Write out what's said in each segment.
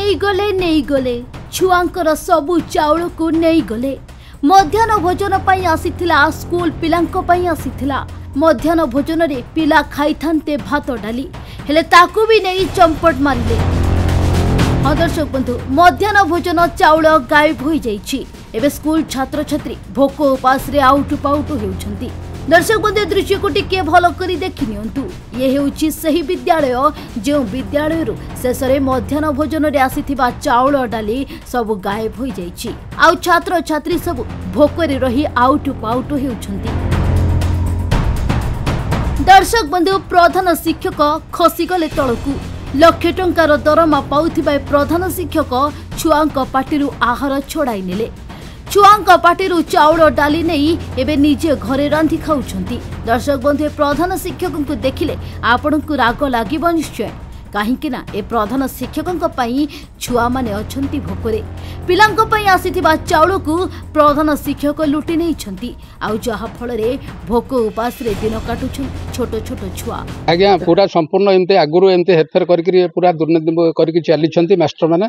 नहीं गले छुआंकर सबु चाउल को नहीं गले। मध्याह्न भोजन पाई आसीथिला स्कूल पिलांक पाई आसीथिला। मध्याह्न भोजन रे पिला खाई थांते भात डाली हेले ताकू भी नहीं चंपट मारिले। हाँ दर्शक बंधु मध्याह्न भोजन चाउल गायब हो जाइछि। एबे स्कूल छात्र छात्री भोक उपास रे आउट पाउट होउछंती। दर्शक बंधु दृश्य को टिके भल करी देखि नियंतु। ये हेउछि सही विद्यालय जो विद्यालय रु शेषरे मध्याह्न भोजन रे आसीथिबा चाउल डाली सब गायब हो जाइछि। आउ छात्र छात्री सब भोक रे रही आउट पाउट होउछंती। दर्शक बंधु प्रधान शिक्षक खसीगले तळकू। लक्षे टंकार दरमा पाउथिबा प्रधान शिक्षक छुआंक पाटिरु आहार छड़ाई नेले। छुआंक पाटिरु चाउल डाली नहीं एबे निजे घरे रांधि खाउछंती। दर्शक बंधु प्रधान शिक्षक को देखिले आपण को राग लागिब निश्चय। कहीं ना ए प्रधान शिक्षक छुआ माने अछंती भोकरे। पिलांक पई आसीथिबा चाउल को प्रधान शिक्षक लुटि नहीं छंती। आउ जहा फल रे भोक उपास रे दिन काटुछन छोट छोट छुआ। आज्ञा पूरा संपूर्ण एमते आगुरु एमते हेरफेर करके पूरा दुर्नीति करके चली छंती मास्टर माने।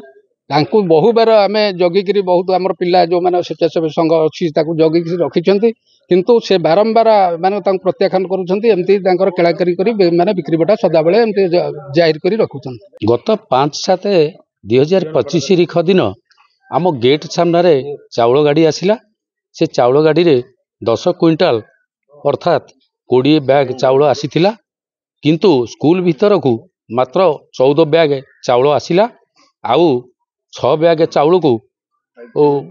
तांकु बहु बार आमे जगिकिरी बहुत हमर पिल्ला जो माने स्वेच्छासेवी संघ अछि ताकु जगिकिरी रखिछंती किंतु से बारंबार माने तांकु प्रत्याख्यान करूछंती। एमती तांकर केळाकरी करी माने बिक्री बटा सदा बेले एमती जाहिर करी रखुछंती। गत 5/7/2025 तारीख दिन आम गेट सामने चाउल गाड़ी आसिला। से चाउल गाड़ी रे 10 क्विंटाल अर्थात 20 बैग चाउल आसीथिला किंतु स्कूल भीतर को मात्र 14 बैग चाउल आसिला। आउ 6 बैग चाउल को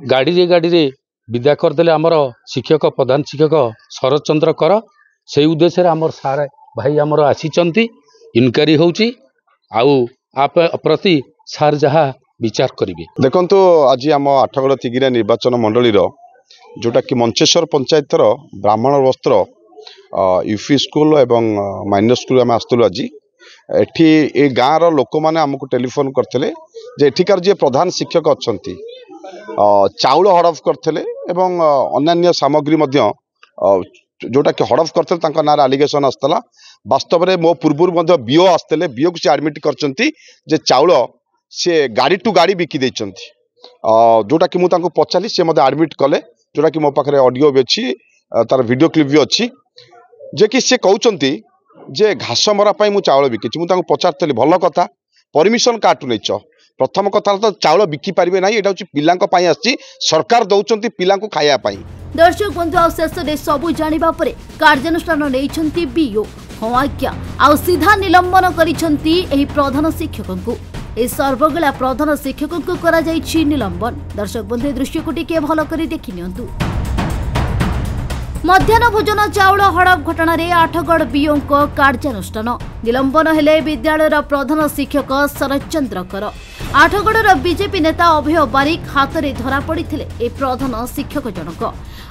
गाड़ी रे विदा करदेले आमर शिक्षक प्रधान शिक्षक शरद चंद्र कर। से उद्देश्य आमर सार भाई आमर आसीचंती इनक्वारी होउची। आउ आप प्रति सार जहा विचार करिवे। देखंतु आज आम आठगड़ तिगिरा निर्वाचन मंडली जोटा कि मंचेश्वर पंचायत ब्राह्मण वस्त्र यूपी स्कूल एवं माइनर स्कूल आम आसलु। आज एठी ए गाँव लोक मैंने आमको टेलीफोन करते जे एठिकार जे प्रधान शिक्षक अच्छा चाउल हड़प करते एवं अन्य सामग्री जोटा कि हड़प करते ना आलिगेसन आसला। वास्तव में मो पूर्व बीओ आसते बीओ को एडमिट कर चाउल सी गाड़ी टू गाड़ी बिकी देइचंती। जोटा कि मुझे पचारि सी मत एडमिट कले जोटा कि मो पाखे ऑडियो भी अच्छी तार वीडियो क्लिप भी अच्छी जे कि सी कहते जे घास मरा मु चाउल बिकी। मुझे पचारि भल कथा परमिशन काटू नहीं। प्रथम कथा तो चाउल बिकी पारे ना ये पिलांक पाई आसी सरकार दौरान पिलांक खाया पाई। दर्शक बंधु शेष में सबू जानिबा परे कार्यानुष्ठान नैछंती बीओ। हाँ आज्ञा आउ सीधा निलंबन करिसंती एही प्रधान शिक्षक को। ए सर्वगला प्रधान शिक्षक को करा जाइछि निलंबन। दर्शक बंधु दृश्य को टिके भल करी देखि नियंतु। मध्याह्न भोजन चाउल हड़प घटना रे आठगड़ बीओ कार्यानुष्ठान निलंबन हेले विद्यालय प्रधान शिक्षक शरद चंद्र कर। आठगड़ बीजेपी नेता अभय बारिक हाथ में धरा पड़ते ए प्रधान शिक्षक जनक।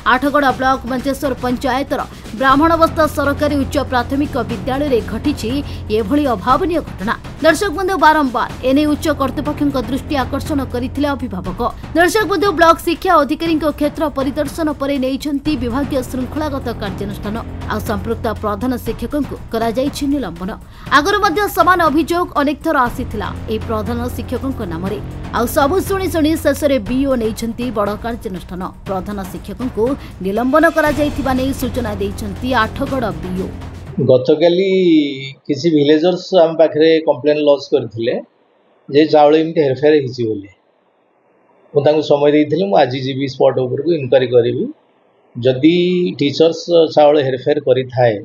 आठगड़ ब्लॉक मंचेश्वर पंचायतर ब्राह्मणबस्ता सरकारी उच्च प्राथमिक विद्यालय रे घटी एभली अभावनीय घटना। दर्शक बंधु बारंबार एने उच्च कर्तृपक्ष दृष्टि आकर्षण करथिले अभिभावक। दर्शक बंधु ब्लॉक शिक्षा अधिकारी क्षेत्र परिदर्शन पर नहीं विभागीय श्रृंखलागत कार्यानुष्ठान। आ संपृक्त प्रधान शिक्षक करा जाइछि निलंबन। आगरु मध्य समान अभियोग अनेक थर आसीथिला ए प्रधान शिक्षक नाम रे। आ सबु शुणी शुणी शेष में बीओ नहीं बड़ कार्यानुष्ठान। प्रधान शिक्षक को निलंबन करा जाइथिबा नै सूचना दैछंती आठगड़ बीओ। गतकाली किसी विलेजर्स आम पाखे कंप्लेन लॉन्च करथिले जे चाउल एमती हेरफेर हिची बोली। मुझे समय देइथिले मु आज जीवी स्पॉट ऊपर को इनक्वारी करी। जदि टीचर्स चाउल हेरफेर करि थाए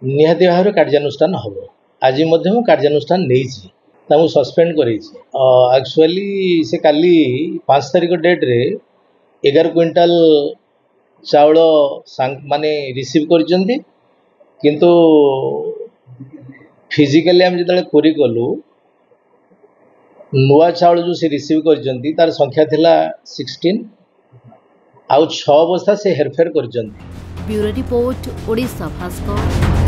निहाती भाव कार्यानुष्ठान हम। आज मु कार्यानुष्ठान नहीं सस्पेंड कर। एक्चुअली से काली 5 तारिख डेट रे 11 क्विंटाल चाउल माने रिसीव करचंती किंतु फिजिकली आम जो क्वेरी कलु नुआ चाउल जो से रिसीव करचंती तार संख्या थिला 16 आउ 6 बस्ता से हेरफेर करचंती। Bureau report Odisha Bhaskar.